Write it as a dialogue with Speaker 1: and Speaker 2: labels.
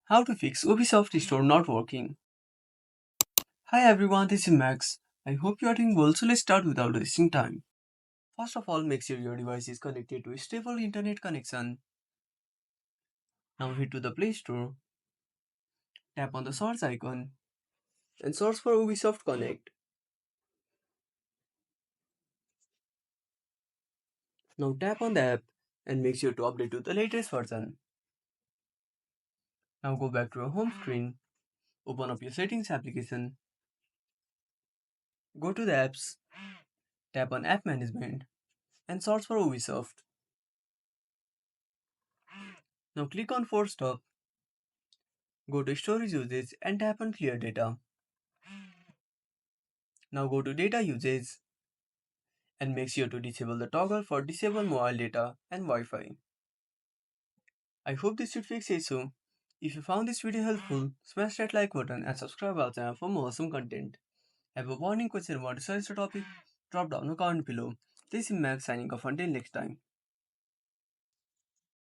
Speaker 1: How to fix Ubisoft Store not working. Hi everyone, this is Max. I hope you are doing well, so let's start without wasting time. First of all, make sure your device is connected to a stable internet connection. Now head to the Play Store, tap on the search icon, and search for Ubisoft Connect. Now tap on the app and make sure to update to the latest version. Now go back to your home screen, open up your settings application, go to the apps, tap on App Management, and search for Ubisoft. Now click on Force Stop, go to Storage Usage and tap on Clear Data. Now go to Data Usage and make sure to disable the toggle for disable mobile data and Wi-Fi. I hope this should fix the issue. If you found this video helpful, smash that like button and subscribe our channel for more awesome content. Have a warning question about the topic? Drop down a comment below. This is Max signing off until next time.